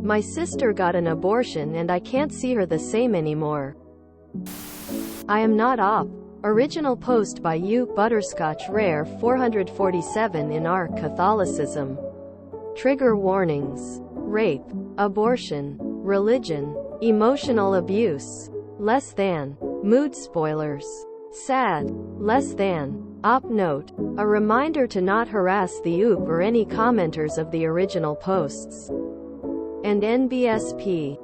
My sister got an abortion and I can't see her the same anymore. I am not op. Original post by U. Butterscotch Rare 447 in our Catholicism. Trigger warnings. Rape. Abortion. Religion. Emotional abuse. Less than. Mood spoilers. Sad. Less than. Op note. A reminder to not harass the OOP or any commenters of the original posts. And NBSP.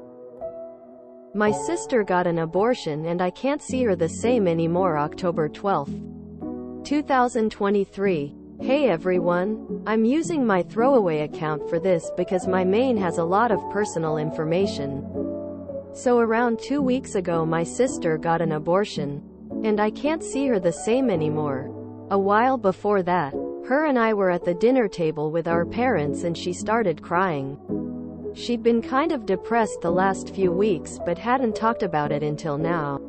My sister got an abortion and I can't see her the same anymore. October 12, 2023. Hey everyone. I'm using my throwaway account for this because my main has a lot of personal information. So around 2 weeks ago my sister got an abortion. And I can't see her the same anymore. A while before that, her and I were at the dinner table with our parents and she started crying. She'd been kind of depressed the last few weeks but hadn't talked about it until now.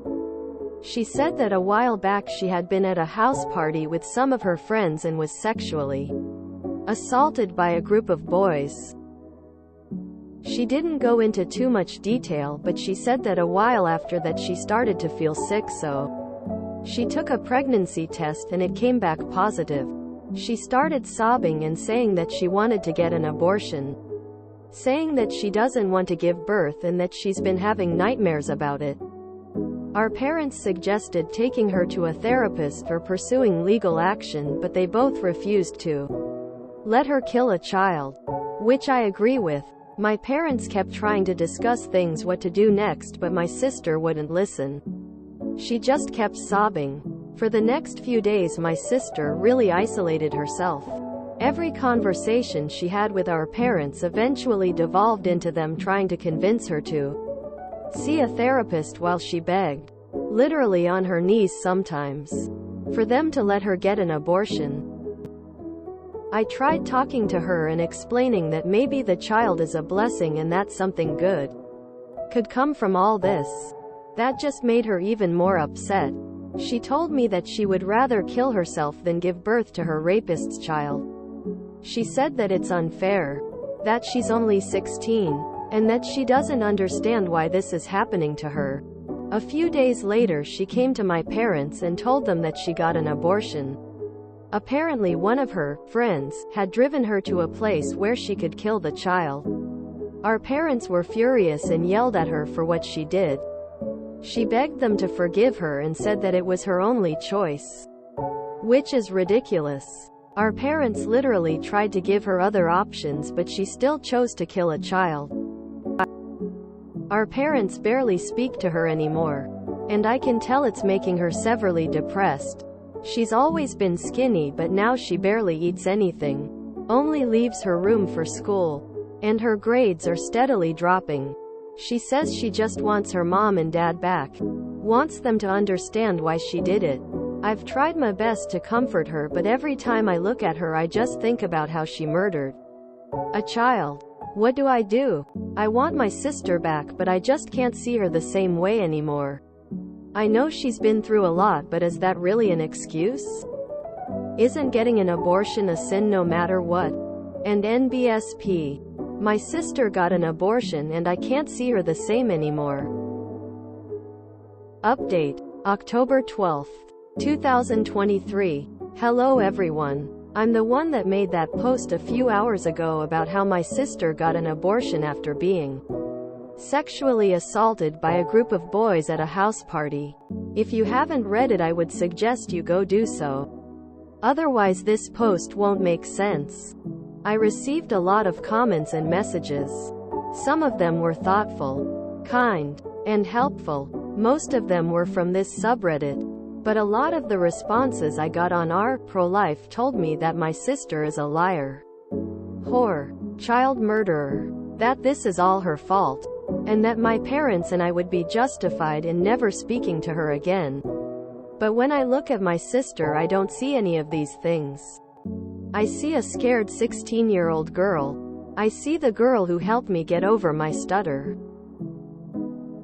She said that a while back she had been at a house party with some of her friends and was sexually assaulted by a group of boys. She didn't go into too much detail, but she said that a while after that she started to feel sick, so she took a pregnancy test and it came back positive. She started sobbing and saying that she wanted to get an abortion, saying that she doesn't want to give birth and that she's been having nightmares about it. Our parents suggested taking her to a therapist or pursuing legal action, but they both refused to let her kill a child, which I agree with. My parents kept trying to discuss things what to do next, but my sister wouldn't listen. She just kept sobbing. For the next few days my sister really isolated herself. Every conversation she had with our parents eventually devolved into them trying to convince her to see a therapist while she begged, literally on her knees sometimes, for them to let her get an abortion. I tried talking to her and explaining that maybe the child is a blessing and that something good could come from all this. That just made her even more upset. She told me that she would rather kill herself than give birth to her rapist's child. She said that it's unfair, that she's only 16, and that she doesn't understand why this is happening to her. A few days later she came to my parents and told them that she got an abortion. Apparently one of her friends had driven her to a place where she could kill the child. Our parents were furious and yelled at her for what she did. She begged them to forgive her and said that it was her only choice, which is ridiculous. Our parents literally tried to give her other options, but she still chose to kill a child. Our parents barely speak to her anymore, and I can tell it's making her severely depressed. She's always been skinny, but now she barely eats anything, only leaves her room for school, and her grades are steadily dropping. She says she just wants her mom and dad back, wants them to understand why she did it. I've tried my best to comfort her, but every time I look at her I just think about how she murdered a child. What do? I want my sister back, but I just can't see her the same way anymore. I know she's been through a lot, but is that really an excuse? Isn't getting an abortion a sin no matter what? And NBSP. My sister got an abortion and I can't see her the same anymore. Update. October 12, 2023. Hello everyone. I'm the one that made that post a few hours ago about how my sister got an abortion after being sexually assaulted by a group of boys at a house party. If you haven't read it, I would suggest you go do so. Otherwise this post won't make sense. I received a lot of comments and messages. Some of them were thoughtful, kind, and helpful. Most of them were from this subreddit. But a lot of the responses I got on r pro-life told me that my sister is a liar, whore, child murderer, that this is all her fault, and that my parents and I would be justified in never speaking to her again. But when I look at my sister I don't see any of these things. I see a scared 16-year-old girl. I see the girl who helped me get over my stutter.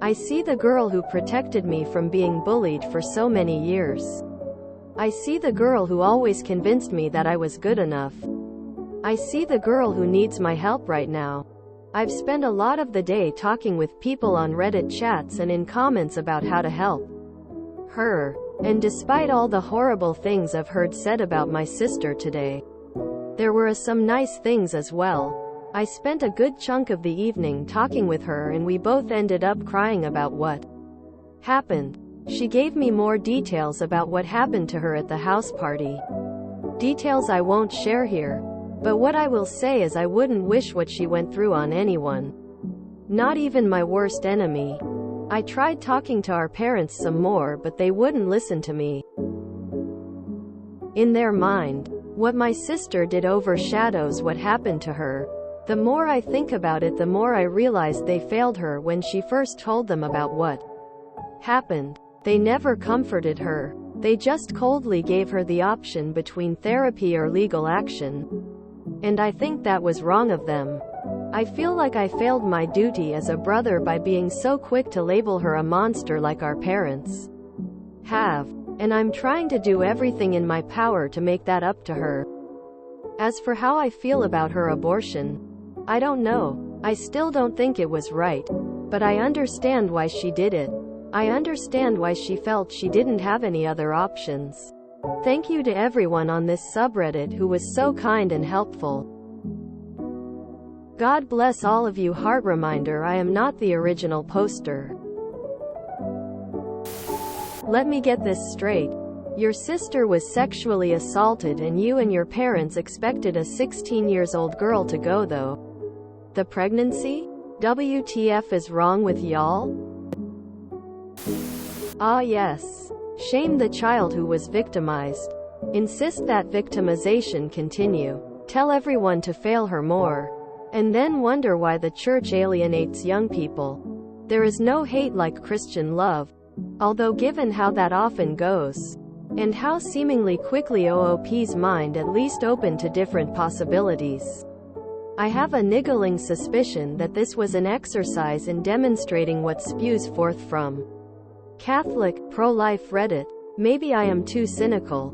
I see the girl who protected me from being bullied for so many years. I see the girl who always convinced me that I was good enough. I see the girl who needs my help right now. I've spent a lot of the day talking with people on Reddit chats and in comments about how to help her. And despite all the horrible things I've heard said about my sister today, there were some nice things as well. I spent a good chunk of the evening talking with her and we both ended up crying about what happened. She gave me more details about what happened to her at the house party. Details I won't share here. But what I will say is I wouldn't wish what she went through on anyone. Not even my worst enemy. I tried talking to our parents some more but they wouldn't listen to me. In their mind, what my sister did overshadows what happened to her. The more I think about it, the more I realize they failed her when she first told them about what happened. They never comforted her. They just coldly gave her the option between therapy or legal action. And I think that was wrong of them. I feel like I failed my duty as a brother by being so quick to label her a monster like our parents have. And I'm trying to do everything in my power to make that up to her. As for how I feel about her abortion, I don't know. I still don't think it was right. But I understand why she did it. I understand why she felt she didn't have any other options. Thank you to everyone on this subreddit who was so kind and helpful. God bless all of you. Heart reminder, I am not the original poster. Let me get this straight. Your sister was sexually assaulted and you and your parents expected a 16-year-old girl to go though. The pregnancy? WTF is wrong with y'all? Ah yes. Shame the child who was victimized. Insist that victimization continue. Tell everyone to fail her more. And then wonder why the church alienates young people. There is no hate like Christian love. Although given how that often goes, and how seemingly quickly OOP's mind at least opened to different possibilities, I have a niggling suspicion that this was an exercise in demonstrating what spews forth from Catholic, pro-life Reddit. Maybe I am too cynical.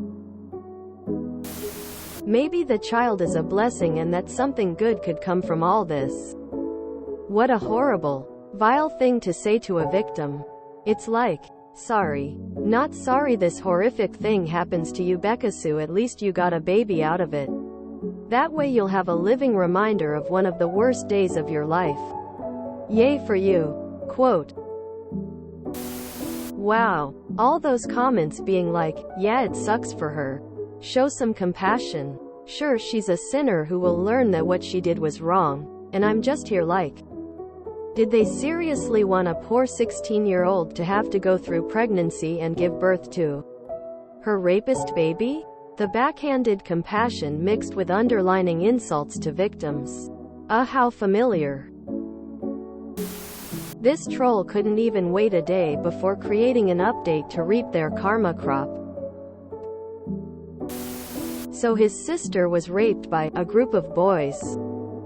Maybe the child is a blessing and that something good could come from all this. What a horrible, vile thing to say to a victim. It's like, sorry. Not sorry this horrific thing happens to you, Beccasu, at least you got a baby out of it. That way you'll have a living reminder of one of the worst days of your life. Yay for you. Quote. Wow. All those comments being like, yeah, it sucks for her. Show some compassion. Sure, she's a sinner who will learn that what she did was wrong. And I'm just here like, did they seriously want a poor 16-year-old to have to go through pregnancy and give birth to her rapist baby? The backhanded compassion mixed with underlining insults to victims. How familiar. This troll couldn't even wait a day before creating an update to reap their karma crop. So his sister was raped by a group of boys.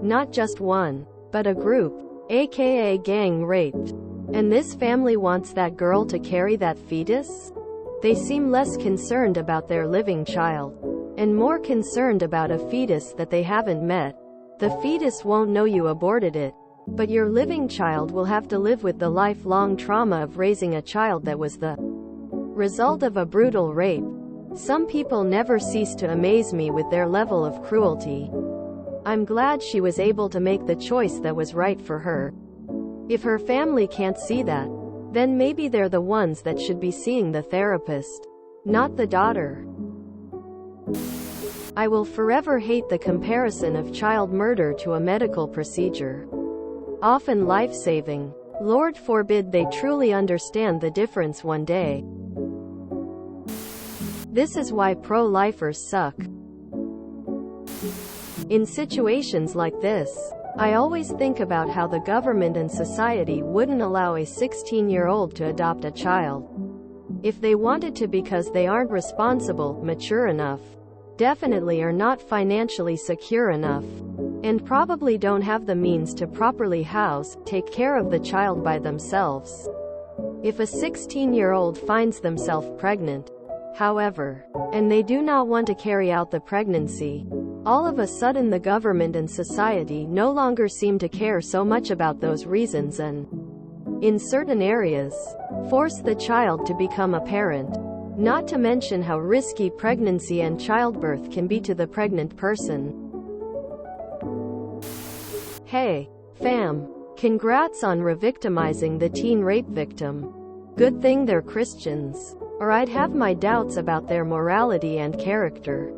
Not just one, but a group, aka gang raped. And this family wants that girl to carry that fetus? They seem less concerned about their living child, and more concerned about a fetus that they haven't met. The fetus won't know you aborted it, but your living child will have to live with the lifelong trauma of raising a child that was the result of a brutal rape. Some people never cease to amaze me with their level of cruelty. I'm glad she was able to make the choice that was right for her. If her family can't see that, then maybe they're the ones that should be seeing the therapist, not the daughter. I will forever hate the comparison of child murder to a medical procedure, often life-saving. Lord forbid they truly understand the difference one day. This is why pro-lifers suck. In situations like this, I always think about how the government and society wouldn't allow a 16-year-old to adopt a child if they wanted to, because they aren't responsible, mature enough, definitely are not financially secure enough, and probably don't have the means to properly house, take care of the child by themselves. If a 16-year-old finds themselves pregnant, however, and they do not want to carry out the pregnancy, All of a sudden the government and society no longer seem to care so much about those reasons and, in certain areas, force the child to become a parent. Not to mention how risky pregnancy and childbirth can be to the pregnant person. Hey, fam. Congrats on revictimizing the teen rape victim. Good thing they're Christians, or I'd have my doubts about their morality and character.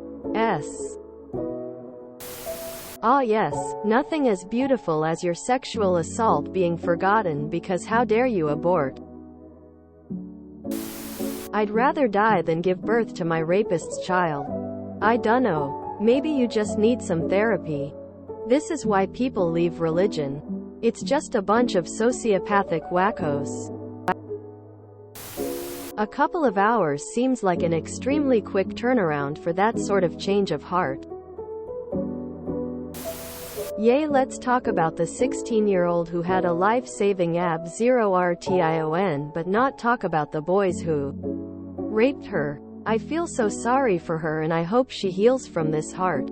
Ah yes, nothing as beautiful as your sexual assault being forgotten because how dare you abort. I'd rather die than give birth to my rapist's child. I dunno, maybe you just need some therapy. This is why people leave religion. It's just a bunch of sociopathic wackos. A couple of hours seems like an extremely quick turnaround for that sort of change of heart. Yay, let's talk about the 16-year-old who had a life-saving ab-0-RTION but not talk about the boys who raped her. I feel so sorry for her and I hope she heals from this heart.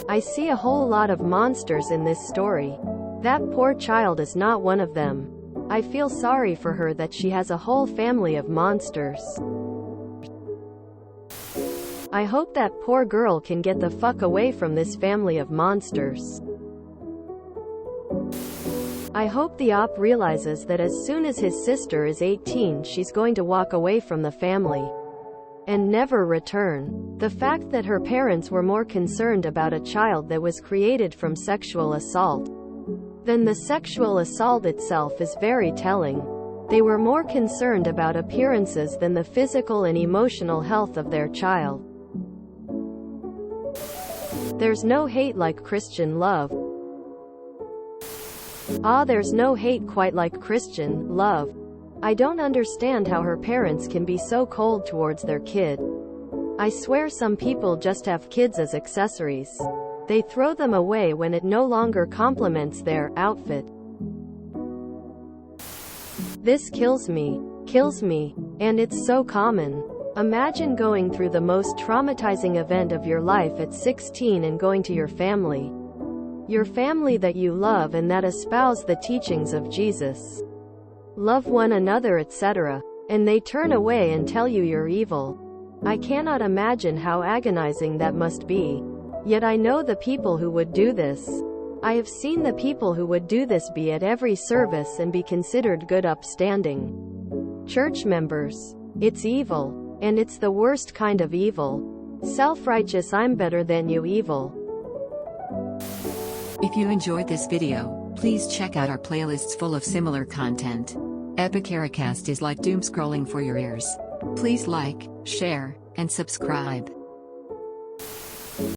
I see a whole lot of monsters in this story. That poor child is not one of them. I feel sorry for her that she has a whole family of monsters. I hope that poor girl can get the fuck away from this family of monsters. I hope the op realizes that as soon as his sister is 18 she's going to walk away from the family and never return. The fact that her parents were more concerned about a child that was created from sexual assault than the sexual assault itself is very telling. They were more concerned about appearances than the physical and emotional health of their child. There's no hate like Christian love. Ah, there's no hate quite like Christian love. I don't understand how her parents can be so cold towards their kid. I swear some people just have kids as accessories. They throw them away when it no longer complements their outfit. This kills me. And it's so common. Imagine going through the most traumatizing event of your life at 16 and going to your family that you love and that espouse the teachings of Jesus. Love one another, etc. And they turn away and tell you you're evil. I cannot imagine how agonizing that must be. Yet I know the people who would do this. I have seen the people who would do this be at every service and be considered good upstanding church members. It's evil. And it's the worst kind of evil. Self-righteous I'm better than you evil. If you enjoyed this video, please check out our playlists full of similar content. Epicaricast is like doom scrolling for your ears. Please like, share, and subscribe.